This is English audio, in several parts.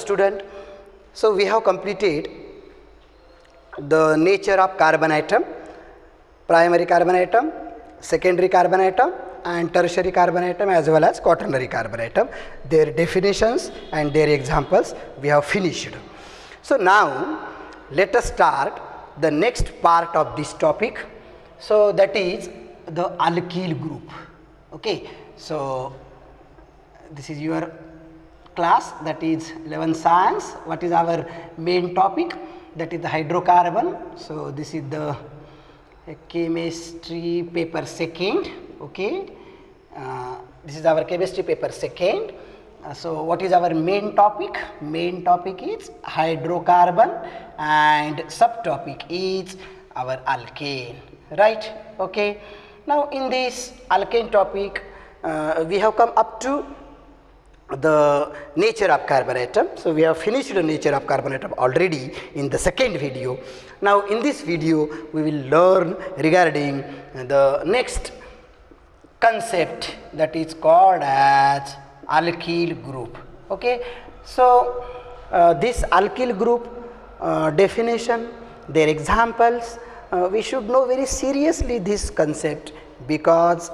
student. So we have completed the nature of carbon atom, primary carbon atom, secondary carbon atom and tertiary carbon atom as well as quaternary carbon atom. Their definitions and their examples we have finished. So now let us start the next part of this topic. So that is the alkyl group. Okay, so this is your class, that is 11 science. What is our main topic? That is the hydrocarbon. So this is the chemistry paper second. Okay, this is our chemistry paper second. So what is our main topic? Main topic is hydrocarbon and subtopic is our alkane, right? Okay, now in this alkane topic we have come up to the nature of carbon atom. So we have finished the nature of carbon atom already in the second video. Now in this video we will learn regarding the next concept, that is called as alkyl group. Okay, so this alkyl group definition, their examples, we should know very seriously this concept, because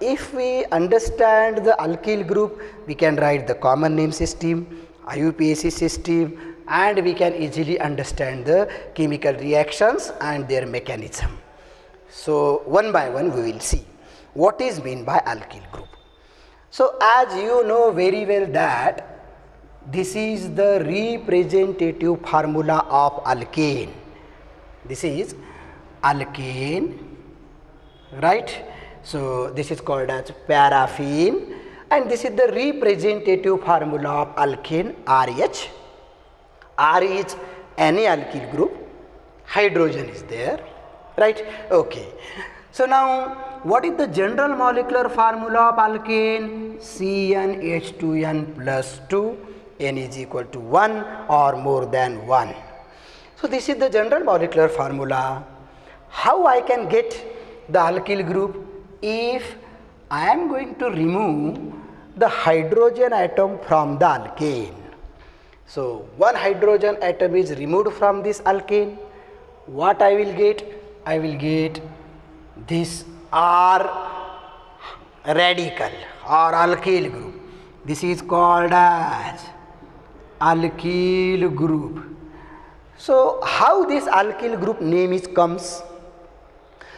if we understand the alkyl group, we can write the common name system, IUPAC system, and we can easily understand the chemical reactions and their mechanism. So one by one we will see what is meant by alkyl group. So as you know very well that this is the representative formula of alkane. This is alkane, right? So this is called as paraffin, and this is the representative formula of alkane, RH. R is any alkyl group, hydrogen is there, right? Okay. So now what is the general molecular formula of alkane? CnH2n plus 2, n is equal to 1 or more than 1. So this is the general molecular formula. How I can get the alkyl group? If I am going to remove the hydrogen atom from the alkane. So one hydrogen atom is removed from this alkane. What I will get? I will get this R radical or alkyl group. This is called as alkyl group. So how this alkyl group name is comes?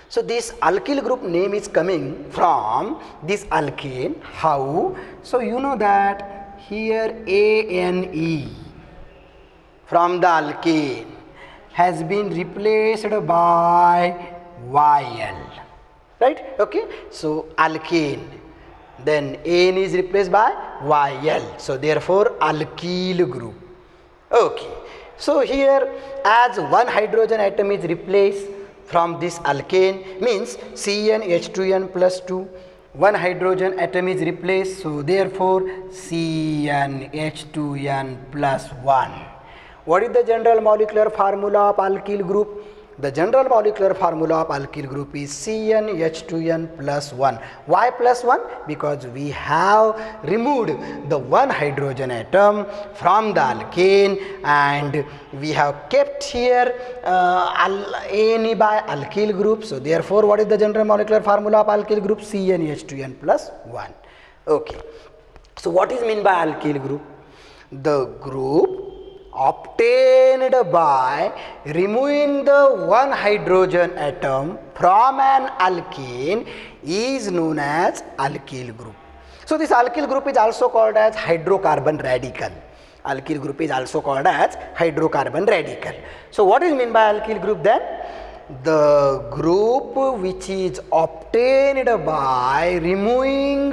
So this alkyl group name is coming from this alkane. How? So you know that here ANE from the alkane has been replaced by YL, right? Okay, so alkane, then AN is replaced by YL, so therefore alkyl group. Okay, so here as one hydrogen atom is replaced from this alkane, means CnH2n plus 2, one hydrogen atom is replaced, so therefore CnH2n plus 1. What is the general molecular formula of alkyl group? The general molecular formula of alkyl group is CnH2n plus 1. Why plus 1? Because we have removed the one hydrogen atom from the alkane and we have kept here ANE by alkyl group. So therefore what is the general molecular formula of alkyl group? CnH2n plus 1. Okay. So what is meant by alkyl group? The group obtained by removing the one hydrogen atom from an alkane is known as alkyl group. So this alkyl group is also called as hydrocarbon radical. Alkyl group is also called as hydrocarbon radical. So what is meant by alkyl group then? The group which is obtained by removing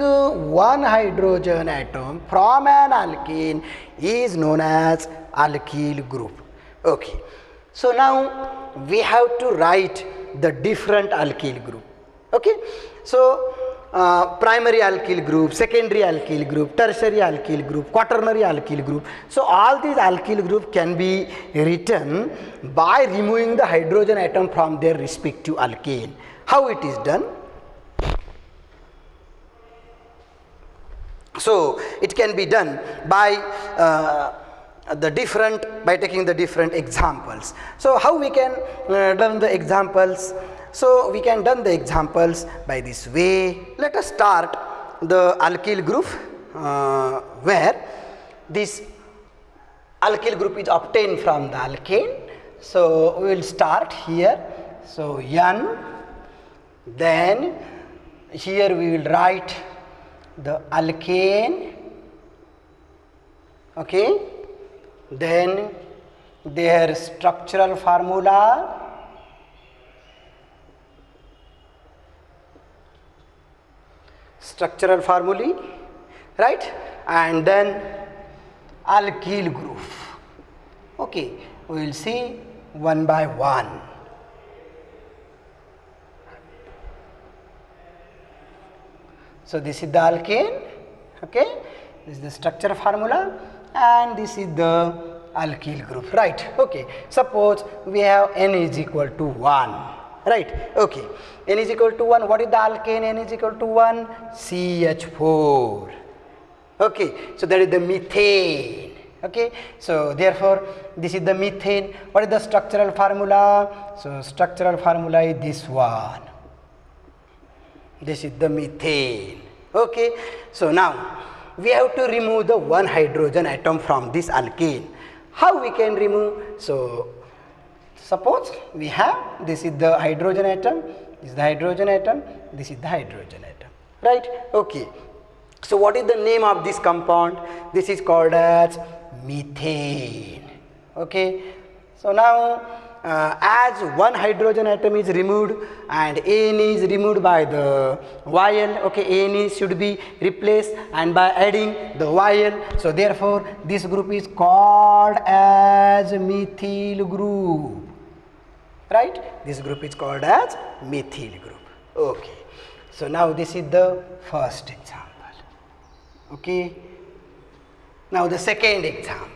one hydrogen atom from an alkane is known as alkyl group. Okay, so now we have to write the different alkyl group. Okay, so primary alkyl group, secondary alkyl group, tertiary alkyl group, quaternary alkyl group. So all these alkyl group can be written by removing the hydrogen atom from their respective alkane. How it is done? So it can be done by the different, by taking the different examples. So how we can done the examples? So we can done the examples by this way. Let us start the alkyl group where this alkyl group is obtained from the alkane. So we will start here. So N, then here we will write the alkane, okay, then their structural formula, right, and then alkyl group. Okay, we will see one by one. So this is the alkane, okay, this is the structure formula, and this is the alkyl group, right. Okay, suppose we have N is equal to 1, right. Okay, N is equal to 1. What is the alkane? N is equal to 1, CH4. Okay, so that is the methane. Okay, so therefore this is the methane. What is the structural formula? So structural formula is this one. This is the methane. Okay, so now we have to remove the one hydrogen atom from this alkane. How we can remove? So suppose we have, this is the hydrogen atom, this is the hydrogen atom, this is the hydrogen atom, right. Okay, so what is the name of this compound? This is called as methane. Okay, so now as one hydrogen atom is removed and N is removed by the Yl, okay, N should be replaced and by adding the Yl, so therefore this group is called as methyl group, right. This group is called as methyl group. Okay, so now this is the first example. Okay, now the second example.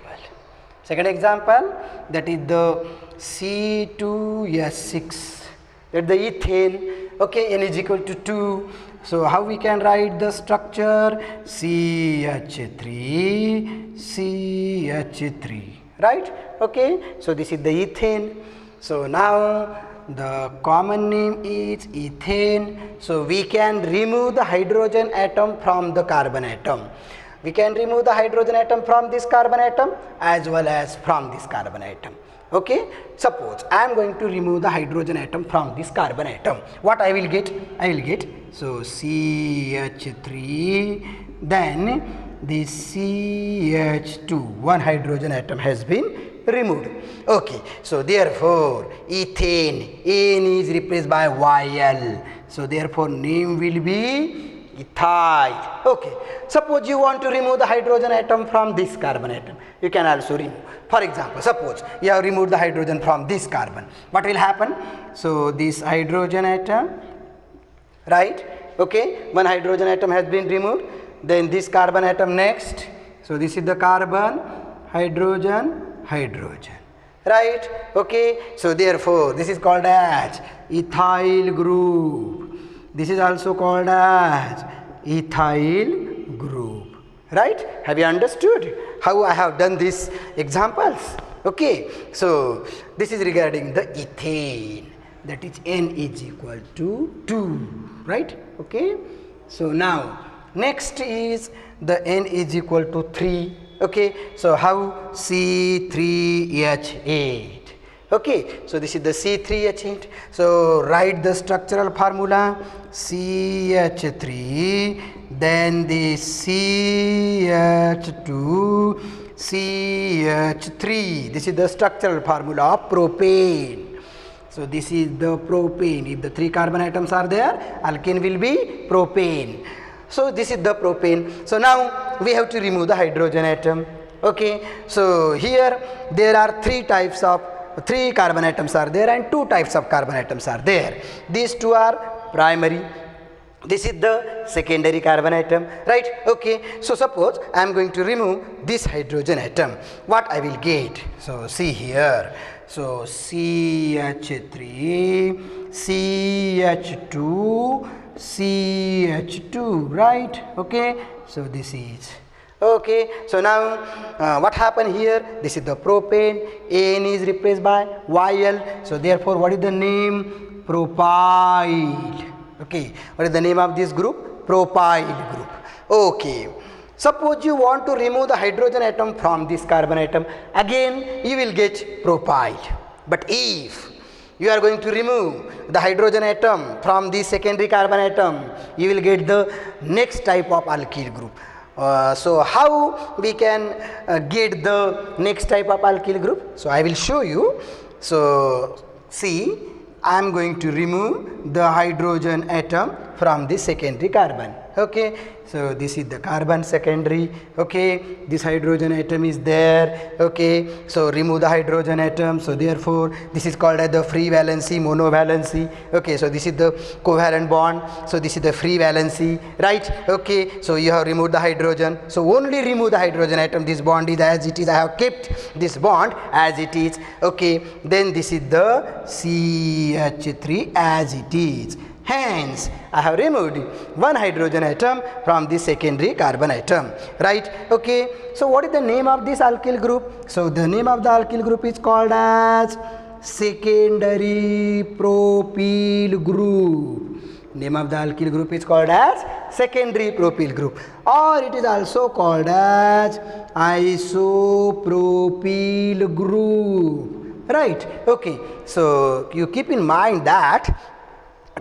Second example, that is the C2H6, that is the ethane. Okay, N is equal to 2. So how we can write the structure? CH3, right. Okay, so this is the ethane. So now the common name is ethane. So we can remove the hydrogen atom from the carbon atom. We can remove the hydrogen atom from this carbon atom as well as from this carbon atom. Okay, suppose I am going to remove the hydrogen atom from this carbon atom. What I will get? I will get, so CH3, then this CH2, one hydrogen atom has been removed. Okay, so therefore ethane, N is replaced by Yl, so therefore name will be ethyl. Okay, suppose you want to remove the hydrogen atom from this carbon atom, you can also remove. For example, suppose you have removed the hydrogen from this carbon, what will happen? So this hydrogen atom, right. Okay, one hydrogen atom has been removed, then this carbon atom next. So this is the carbon, hydrogen, hydrogen, right. Okay, so therefore this is called as ethyl group. This is also called as ethyl group, right. Have you understood how I have done these examples? Okay, so this is regarding the ethane, that is N is equal to 2, right. Okay, so now next is the N is equal to 3. Okay, so how? C3H8. Okay, so this is the C3H8. So write the structural formula, CH3, then the CH2, CH3. This is the structural formula of propane. So this is the propane. If the 3 carbon atoms are there, alkane will be propane. So this is the propane. So now we have to remove the hydrogen atom. Okay, so here there are 3 carbon atoms are there and 2 types of carbon atoms are there. These 2 are primary. This is the secondary carbon atom, right. Okay, so suppose I am going to remove this hydrogen atom. What I will get? So see here. So CH3, CH2, CH2, right. Okay, so this is Okay, so now what happened here? This is the propane, AN is replaced by YL, so therefore what is the name? Propyl. Okay, what is the name of this group? Propyl group. Okay, suppose you want to remove the hydrogen atom from this carbon atom, again you will get propyl. But if you are going to remove the hydrogen atom from the secondary carbon atom, you will get the next type of alkyl group. So how we can get the next type of alkyl group? So I will show you. So see, I am going to remove the hydrogen atom from the secondary carbon. Okay, so this is the carbon secondary. Okay, this hydrogen atom is there. Okay, so remove the hydrogen atom, so therefore this is called as the free valency, monovalency. Okay, so this is the covalent bond, so this is the free valency, right? Okay, so you have removed the hydrogen, so only remove the hydrogen atom, this bond is as it is. I have kept this bond as it is. Okay, then this is the CH3 as it is. Hence, I have removed one hydrogen atom from the secondary carbon atom, right? Okay, so what is the name of this alkyl group? So the name of the alkyl group is called as secondary propyl group. Name of the alkyl group is called as secondary propyl group, or it is also called as isopropyl group, right? Okay, so you keep in mind that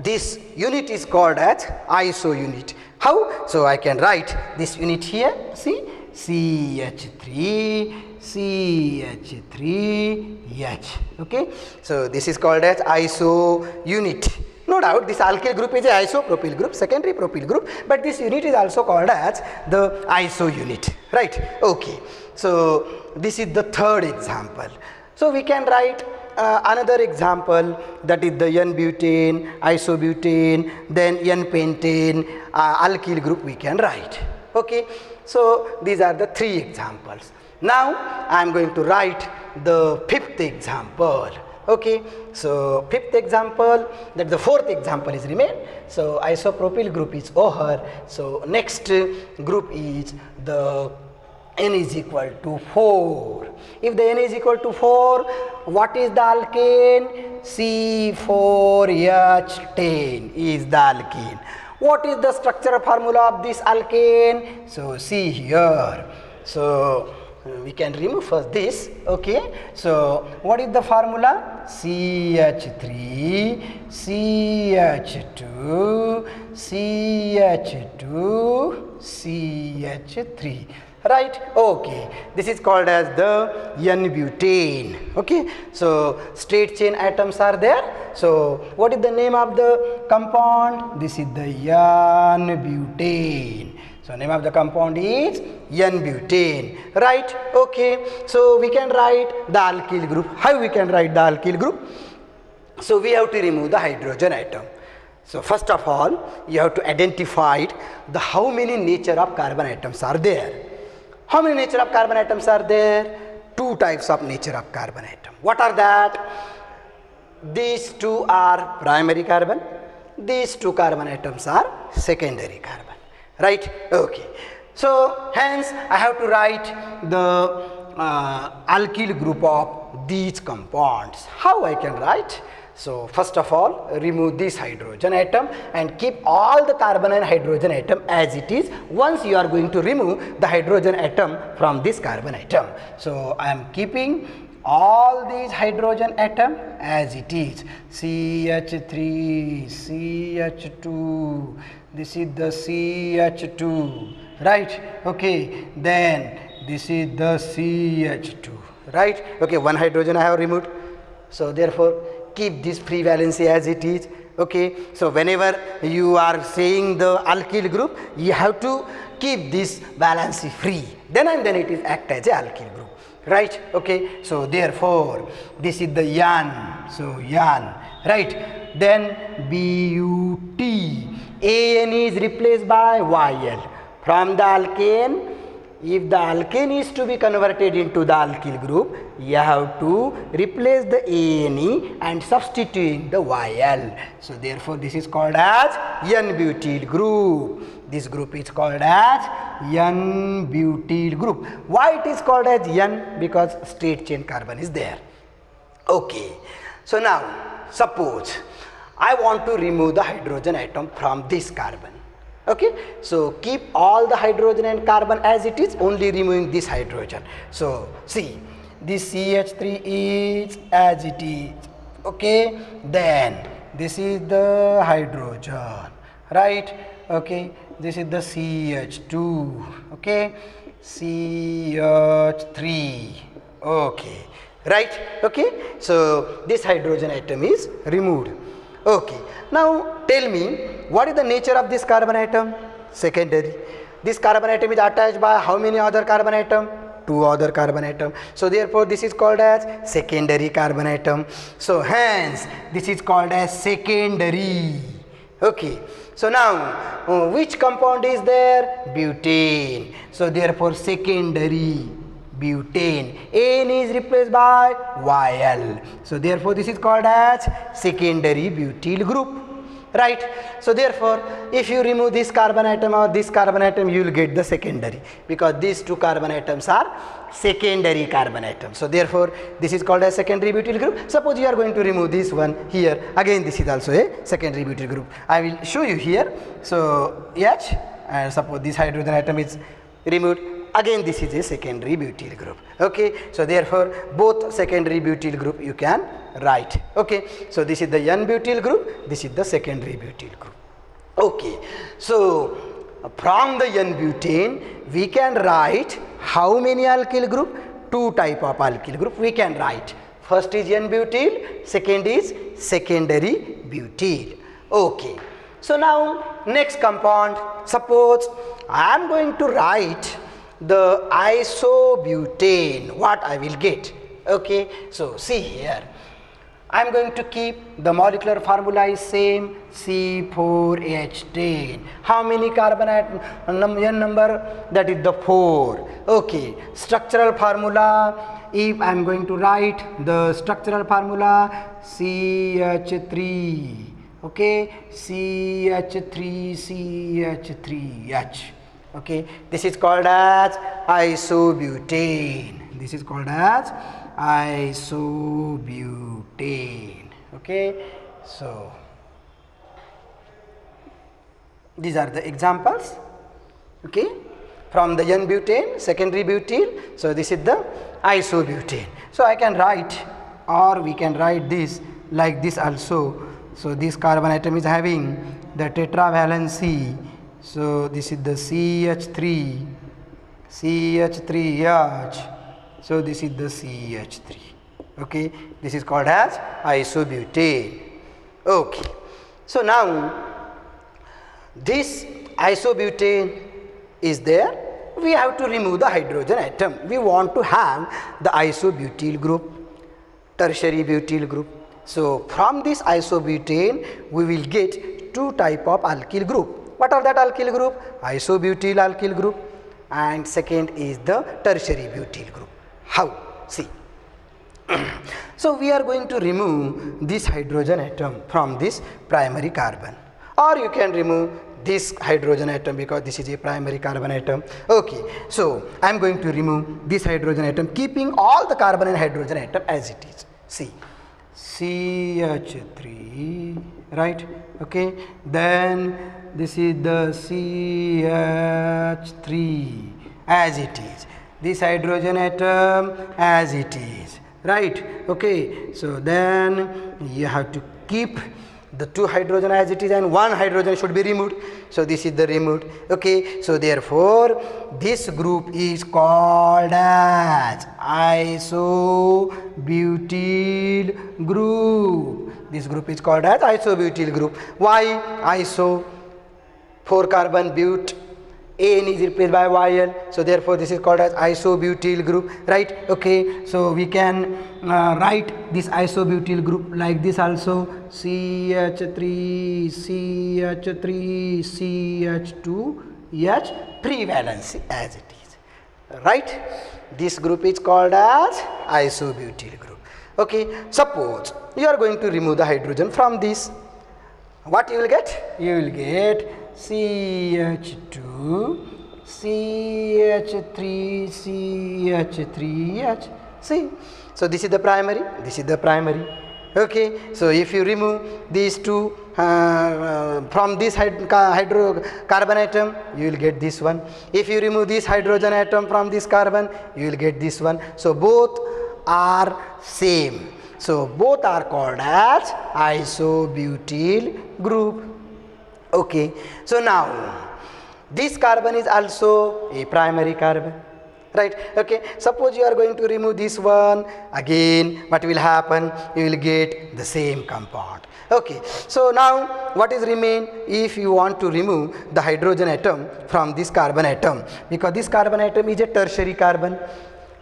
this unit is called as iso unit. How? So I can write this unit here. See, CH3, CH3H. Okay, so this is called as iso unit. No doubt this alkyl group is a isopropyl group, secondary propyl group, but this unit is also called as the iso unit, right? Okay, so this is the third example. So we can write another example, that is the N-butane, isobutane, then N-pentane, alkyl group we can write. Okay, so these are the three examples. Now I am going to write the fifth example. Okay, so fifth example, that the fourth example is remain. So isopropyl group is over. So next group is the N is equal to 4. If the N is equal to 4, what is the alkane? C4H10 is the alkane. What is the structural formula of this alkane? So see here. So we can remove first this. Okay, so what is the formula? CH3, CH2, CH2, CH3. Right? Okay, this is called as the N-butane. Okay, so straight chain atoms are there. So what is the name of the compound? This is the N-butane. So name of the compound is N-butane, right? Okay, so we can write the alkyl group. How we can write the alkyl group? So we have to remove the hydrogen atom. So first of all, you have to identify the how many nature of carbon atoms are there. How many nature of carbon atoms are there? Two types of nature of carbon atom. What are that? These two are primary carbon. These two carbon atoms are secondary carbon. Right? Okay. So hence I have to write the alkyl group of these compounds. How I can write? So first of all, remove this hydrogen atom and keep all the carbon and hydrogen atom as it is. Once you are going to remove the hydrogen atom from this carbon atom. So I am keeping all these hydrogen atom as it is. CH3, CH2, this is the CH2, right? Okay, then this is the CH2, right? Okay, one hydrogen I have removed. So therefore, keep this free valency as it is. Okay, so whenever you are saying the alkyl group, you have to keep this valency free, then and then it is act as a alkyl group, right? Okay, so therefore this is the N, so N, right? Then BUT, AN is replaced by YL. From the alkane, if the alkane is to be converted into the alkyl group, you have to replace the ANE and substitute the YL. So therefore this is called as N-butyl group. This group is called as N-butyl group. Why it is called as N? Because straight chain carbon is there. Okay. So now suppose I want to remove the hydrogen atom from this carbon. Okay, so keep all the hydrogen and carbon as it is, only removing this hydrogen. So see, this CH3 is as it is. Okay, then this is the hydrogen, right? Okay, this is the CH2. Okay, CH3. Okay, right? Okay, so this hydrogen atom is removed. Okay, now tell me, what is the nature of this carbon atom? Secondary. This carbon atom is attached by how many other carbon atom? 2 other carbon atom. So therefore this is called as secondary carbon atom. So hence this is called as secondary. Okay, so now which compound is there? Butane. So therefore secondary butane. N is replaced by Yl. So therefore this is called as secondary butyl group. Right. So therefore if you remove this carbon atom or this carbon atom, you will get the secondary, because these 2 carbon atoms are secondary carbon atoms. So therefore this is called as secondary butyl group. Suppose you are going to remove this one here, again this is also a secondary butyl group. I will show you here. So H, and suppose this hydrogen atom is removed, again this is a secondary butyl group. Okay, so therefore both secondary butyl group you can write. Okay, so this is the N-butyl group, this is the secondary butyl group. Okay, so from the N-butane we can write how many alkyl group? 2 type of alkyl group we can write. First is N-butyl, second is secondary butyl. Okay, so now next compound, suppose I am going to write the isobutane, what I will get? Okay, so see here, I am going to keep the molecular formula is same, C4H10. How many carbon atom N number? That is the 4. Okay, structural formula, if I am going to write the structural formula, CH3. Okay, CH3CH3H. Okay, this is called as isobutane. This is called as isobutane. Okay, so these are the examples. Okay, from the N-butane, secondary butyl. So this is the isobutane. So I can write, or we can write this like this also. So this carbon atom is having the tetravalency. So this is the CH3, CH3H. So this is the CH3. Okay, this is called as isobutane. Okay, so now this isobutane is there. We have to remove the hydrogen atom. We want to have the isobutyl group, tertiary butyl group. So from this isobutane we will get 2 type of alkyl group. What are that alkyl group? Isobutyl alkyl group, and second is the tertiary butyl group. How? See. So we are going to remove this hydrogen atom from this primary carbon, or you can remove this hydrogen atom because this is a primary carbon atom. Okay, so I am going to remove this hydrogen atom, keeping all the carbon and hydrogen atom as it is. See, CH3, right? Okay, then this is the CH3 as it is, this hydrogen atom as it is, right? Okay, so then you have to keep the 2 hydrogen as it is, and 1 hydrogen should be removed. So this is the removed. Okay, so therefore this group is called as isobutyl group. This group is called as isobutyl group. Why iso? 4 carbon but, N is replaced by Yl, so therefore this is called as isobutyl group, right? Okay, so we can write this isobutyl group like this also, CH3 CH3 CH2 H3 valency as it is, right? This group is called as isobutyl group. Okay, suppose you are going to remove the hydrogen from this, what you will get? You will get CH2 CH3, CH3H. See, so this is the primary, this is the primary. Okay, so if you remove these two from this hydrocarbon atom, you will get this one. If you remove this hydrogen atom from this carbon, you will get this one. So both are same. So both are called as isobutyl group. Okay, so now this carbon is also a primary carbon, right? Okay, suppose you are going to remove this one, again what will happen? You will get the same compound. Okay, so now what is remain? If you want to remove the hydrogen atom from this carbon atom, because this carbon atom is a tertiary carbon,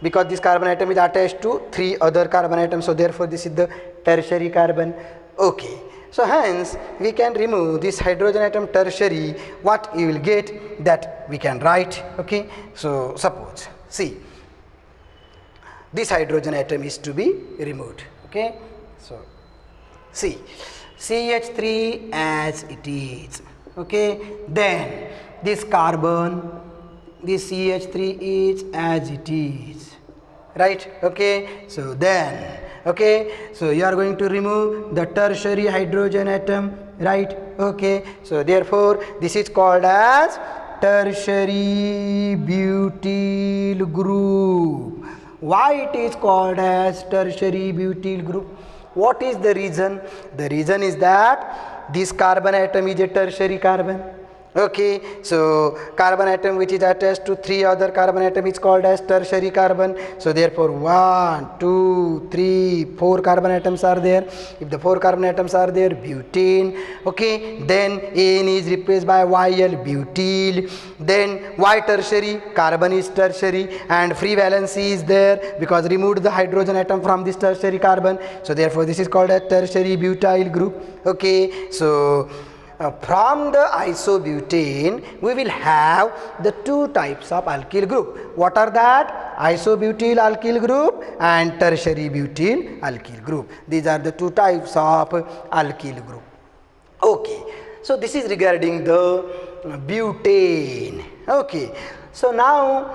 because this carbon atom is attached to 3 other carbon atoms, so therefore this is the tertiary carbon. Okay, so hence we can remove this hydrogen atom tertiary. What you will get, that we can write. Okay, so suppose, see, this hydrogen atom is to be removed. Okay, so see, CH3 as it is. Okay, then this carbon, this CH3 is as it is, right? Okay, so then, okay, so you are going to remove the tertiary hydrogen atom, right? Okay, so therefore this is called as tertiary butyl group. Why it is called as tertiary butyl group? What is the reason? The reason is that this carbon atom is a tertiary carbon. Okay, so carbon atom which is attached to 3 other carbon atom is called as tertiary carbon. So therefore 1, 2, 3, 4 carbon atoms are there. If the 4 carbon atoms are there, butane. Okay, then N is replaced by YL, butyl. Then Y tertiary, carbon is tertiary, and free valency is there because removed the hydrogen atom from this tertiary carbon. So therefore this is called a tertiary butyl group. Okay, so from the isobutane we will have the 2 types of alkyl group. What are that? Isobutyl alkyl group and tertiary butyl alkyl group. These are the 2 types of alkyl group. Okay, so this is regarding the butane. Okay, so now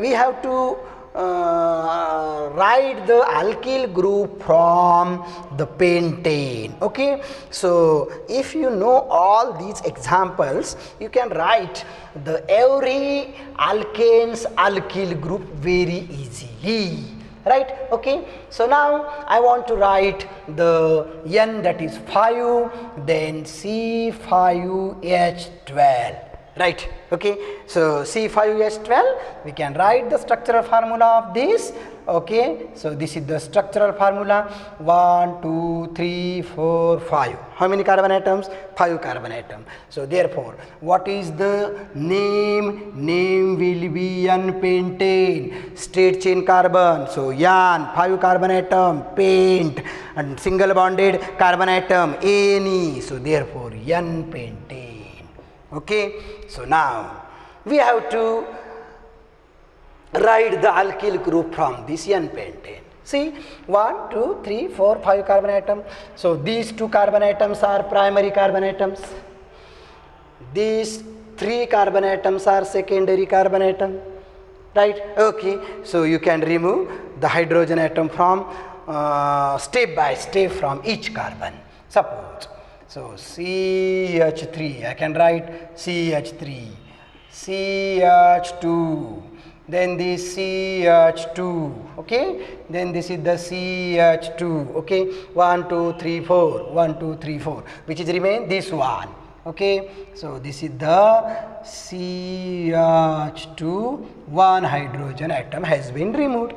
we have to write the alkyl group from the pentane. Okay, so if you know all these examples, you can write the every alkane's alkyl group very easily, right? Okay, so now I want to write the N, that is 5, then C5H12. Right, okay, so C5H12, we can write the structural formula of this. Okay, so this is the structural formula. 1, 2, 3, 4, 5. How many carbon atoms? 5 carbon atoms. So therefore, what is the name? Name will be N-pentane, straight chain carbon. So N, 5 carbon atom, pent, and single bonded carbon atom, Ne. So therefore N-pentane. Okay, so now we have to write the alkyl group from this N-pentane. See, 1, 2, 3, 4, 5 carbon atom. So these 2 carbon atoms are primary carbon atoms. These 3 carbon atoms are secondary carbon atom, right? Okay, so you can remove the hydrogen atom from step by step from each carbon. Suppose, so CH3, I can write CH3, CH2, then this CH2, okay, then this is the CH2, okay, 1, 2, 3, 4, 1, 2, 3, 4, which is remain this one, okay, so this is the CH2, one hydrogen atom has been removed.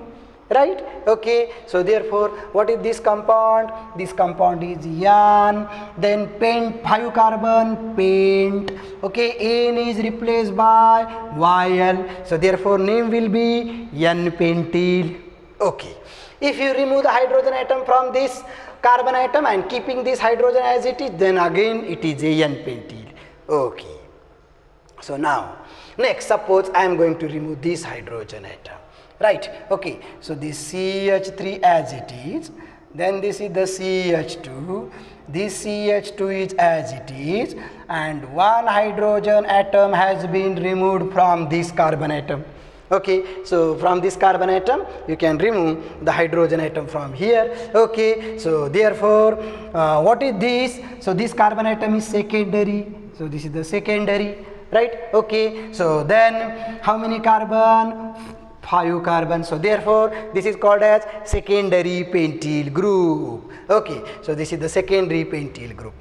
Right, okay, so therefore what is this compound? This compound is N, then pent, 5 carbon, pent, okay, N is replaced by YL, so therefore name will be N-pentyl. Okay, if you remove the hydrogen atom from this carbon atom and keeping this hydrogen as it is, then again it is a N-pentyl. Okay, so now next, suppose I am going to remove this hydrogen atom. Right, okay, so this CH3 as it is, then this is the CH2, this CH2 is as it is, and one hydrogen atom has been removed from this carbon atom. Okay, so from this carbon atom you can remove the hydrogen atom from here. Okay, so therefore what is this? So this carbon atom is secondary, so this is the secondary, right? Okay, so then how many carbon? 5 carbon, so therefore this is called as secondary pentyl group. Okay, so this is the secondary pentyl group.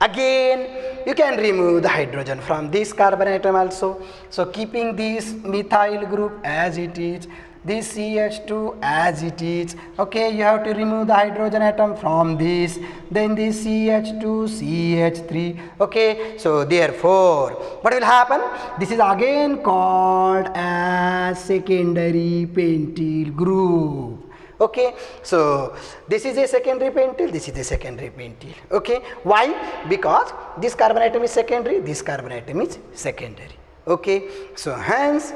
Again you can remove the hydrogen from this carbon atom also, so keeping this methyl group as it is, this CH2 as it is. Okay, you have to remove the hydrogen atom from this, then this CH2, CH3. Okay, so therefore what will happen? This is again called as secondary pentyl group. Okay, so this is a secondary pentyl, this is a secondary pentyl. Okay, why? Because this carbon atom is secondary, this carbon atom is secondary. Okay, so hence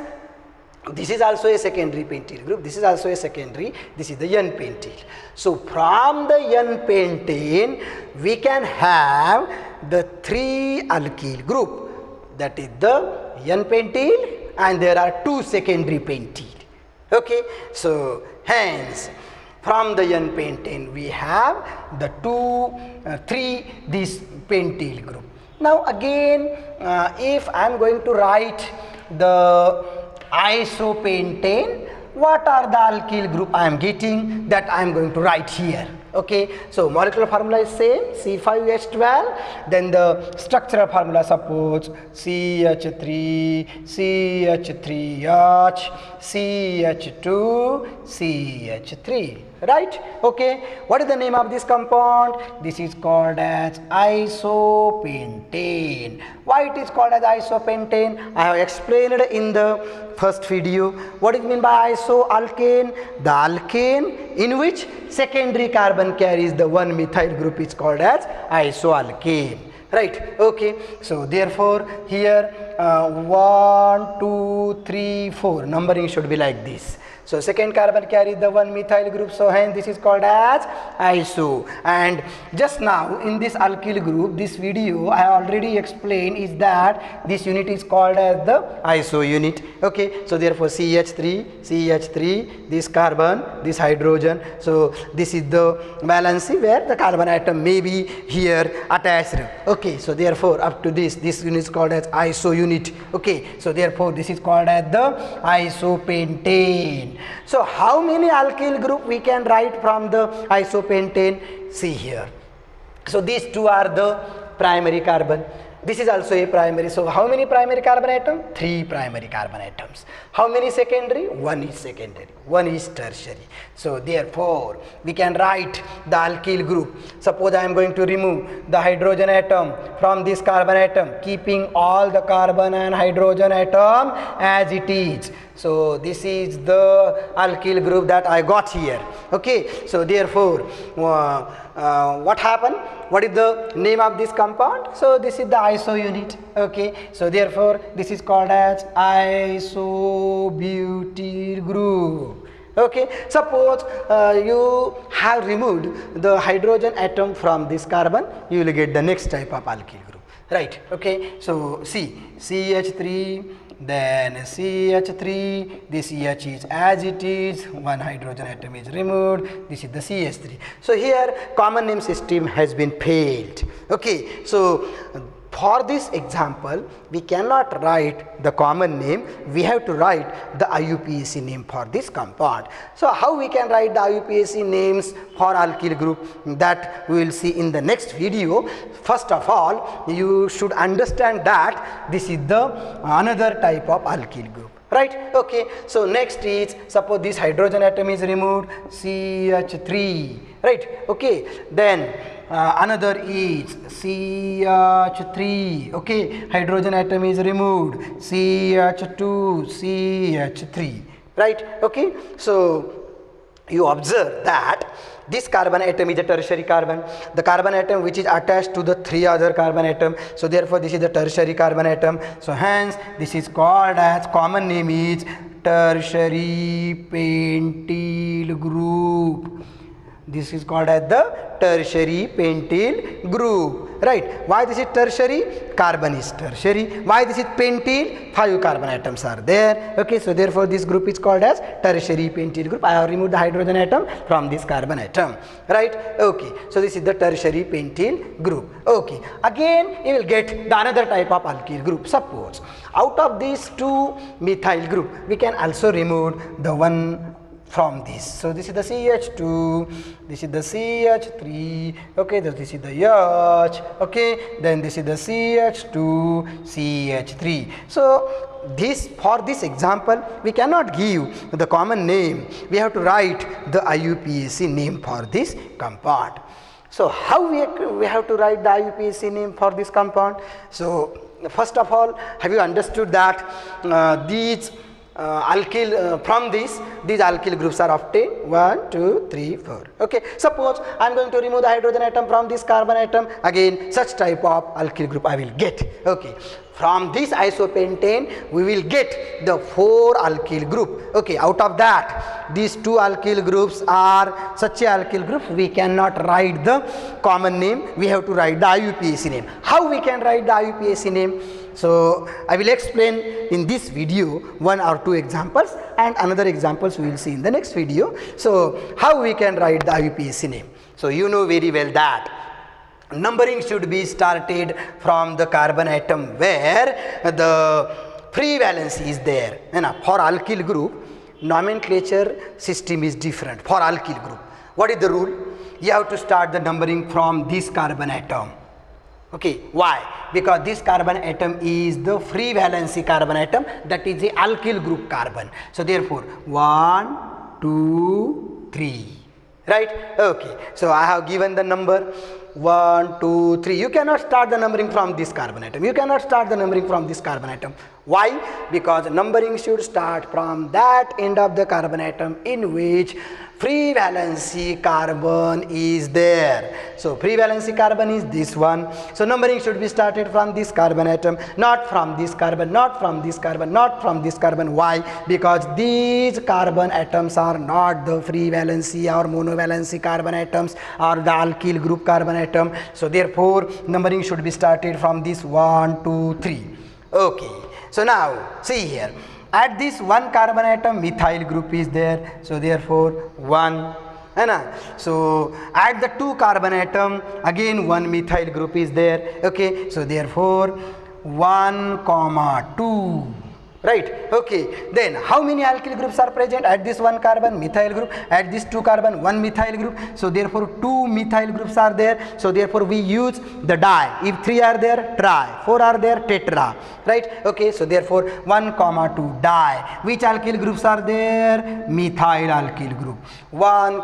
this is also a secondary pentyl group, this is also a secondary, this is the N-pentyl. So from the N-pentane we can have the 3 alkyl group, that is the N-pentyl, and there are 2 secondary pentyl. Okay, so hence from the N-pentane we have the 3 this pentyl group. Now again if I am going to write the isopentane, what are the alkyl group I am getting, that I am going to write here. Okay, so molecular formula is same, C5H12, then the structural formula suppose CH3, CH3H, CH2, CH3, right? Okay, what is the name of this compound? This is called as isopentane. Why it is called as isopentane? I have explained in the first video. What is meant by isoalkane? The alkane in which secondary carbon carries the 1 methyl group is called as isoalkane, right? Okay, so therefore here 1, 2, 3, 4 numbering should be like this. So second carbon carries the 1 methyl group, so hence this is called as iso. And just now in this alkyl group, this video I already explained is that this unit is called as the iso unit. Okay, so therefore CH3, this carbon, this hydrogen, so this is the valency where the carbon atom may be here attached. Okay, so therefore up to this unit is called as iso unit. Okay, so therefore this is called as the isopentane. So how many alkyl group we can write from the isopentane? See here. So these 2 are the primary carbon. This is also a primary. So how many primary carbon atoms? 3 primary carbon atoms. How many secondary? 1 is secondary, 1 is tertiary. So therefore we can write the alkyl group. Suppose I am going to remove the hydrogen atom from this carbon atom, keeping all the carbon and hydrogen atom as it is. So this is the alkyl group that I got here. Okay, so therefore what happened? What is the name of this compound? So this is the iso unit. Okay, so therefore this is called as isobutyl group. Okay, suppose you have removed the hydrogen atom from this carbon, you will get the next type of alkyl group, right? Okay, so see, CH3, then CH3, this CH is as it is, 1 hydrogen atom is removed, this is the CH3. So here common name system has been failed. Okay, so for this example we cannot write the common name, we have to write the IUPAC name for this compound. So how we can write the IUPAC names for alkyl group, that we will see in the next video. First of all you should understand that this is the another type of alkyl group, right? Okay, so next is, suppose this hydrogen atom is removed, CH3, right? Okay, then another is CH3. Okay, hydrogen atom is removed, CH2, CH3, right? Okay, so you observe that this carbon atom is a tertiary carbon, the carbon atom which is attached to the 3 other carbon atom, so therefore this is the tertiary carbon atom. So hence this is called as, common name is tertiary pentyl group. This is called as the tertiary pentyl group, right? Why this is tertiary? Carbon is tertiary. Why this is pentyl? 5 carbon atoms are there. Okay, so therefore this group is called as tertiary pentyl group. I have removed the hydrogen atom from this carbon atom, right? Okay, so this is the tertiary pentyl group. Okay, again you will get the another type of alkyl group. Suppose out of these two methyl group, we can also remove the one from this. So this is the CH2, this is the CH3, okay, this is the H, okay, then this is the CH2, CH3. So this, for this example, we cannot give the common name, we have to write the IUPAC name for this compound. So how we have to write the IUPAC name for this compound? So first of all, have you understood that these alkyl from these alkyl groups are obtained 1, 2, 3, 4. Okay, suppose I am going to remove the hydrogen atom from this carbon atom, again such type of alkyl group I will get. Okay, from this isopentane we will get the 4 alkyl group. Okay, out of that these 2 alkyl groups are such a alkyl group, we cannot write the common name, we have to write the IUPAC name. How we can write the IUPAC name? So I will explain in this video 1 or 2 examples, and another examples we will see in the next video. So how we can write the IUPAC name? So you know very well that numbering should be started from the carbon atom where the free valency is there. And for alkyl group, nomenclature system is different. For alkyl group, what is the rule? You have to start the numbering from this carbon atom. Okay, why? Because this carbon atom is the free valency carbon atom, that is the alkyl group carbon. So therefore 1, 2, 3, right? Okay, so I have given the number 1, 2, 3. You cannot start the numbering from this carbon atom. You cannot start the numbering from this carbon atom. Why? Because numbering should start from that end of the carbon atom in which free valency carbon is there. So free valency carbon is this one. So numbering should be started from this carbon atom, not from this carbon, not from this carbon, not from this carbon. Why? Because these carbon atoms are not the free valency or monovalency carbon atoms or the alkyl group carbon atom. So therefore numbering should be started from this 1, 2, 3. Okay, so now see here, at this one carbon atom methyl group is there, so therefore 1. So at the 2 carbon atom again one methyl group is there. Okay, so therefore 1, 2, right? Okay, then how many alkyl groups are present at this 1 carbon? Methyl group. At this 2 carbon, 1 methyl group. So therefore 2 methyl groups are there. So therefore we use the di. If 3 are there, tri. 4 are there, tetra, right? Okay, so therefore 1, 2 di. Which alkyl groups are there? Methyl alkyl group. 1,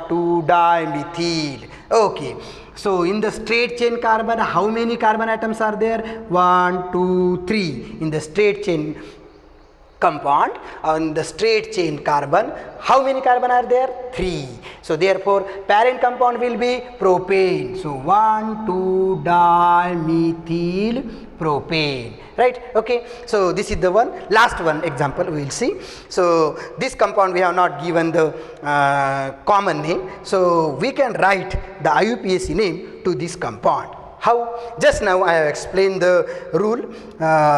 2 dimethyl. Okay, so in the straight chain carbon, how many carbon atoms are there? 1, 2, 3. In the straight chain compound, on the straight chain carbon, how many carbon are there? 3. So therefore parent compound will be propane. So 1, 2 dimethyl propane, right? Okay, so this is the one, last one example we will see. So this compound we have not given the common name, so we can write the IUPAC name to this compound. How? Just now I have explained the rule.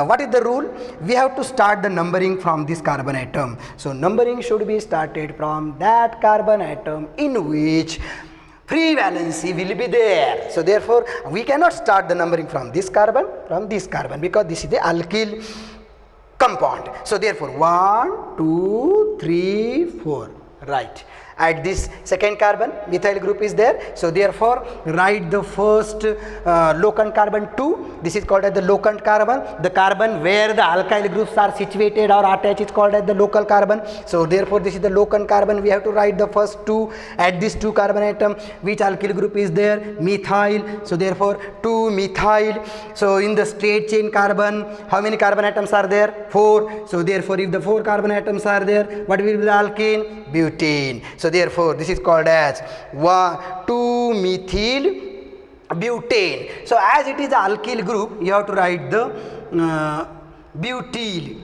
What is the rule? We have to start the numbering from this carbon atom. So numbering should be started from that carbon atom in which free valency will be there. So therefore we cannot start the numbering from this carbon, because this is the alkyl compound. So therefore 1, 2, 3, 4, right? At this second carbon methyl group is there, so therefore write the first locant carbon 2. This is called as the locant carbon. The carbon where the alkyl groups are situated or attached is called as the local carbon. So therefore this is the locant carbon. We have to write the first 2. At this 2 carbon atom, which alkyl group is there? Methyl. So therefore 2 methyl. So in the straight chain carbon, how many carbon atoms are there? 4. So therefore if the 4 carbon atoms are there, what will be the alkane? Butane. So therefore this is called as 2 methyl butane. So as it is the alkyl group, you have to write the butyl,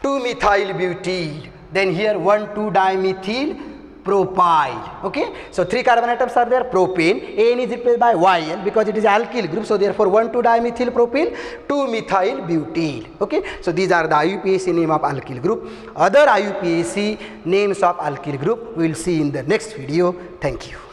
2 methyl butyl. Then here 1, 2 dimethyl propyl. Okay, so 3 carbon atoms are there. Propane, An is replaced by Yl because it is alkyl group, so therefore 1,2-dimethyl propyl, 2-methyl butyl. Okay, so these are the IUPAC name of alkyl group. Other IUPAC names of alkyl group we will see in the next video. Thank you.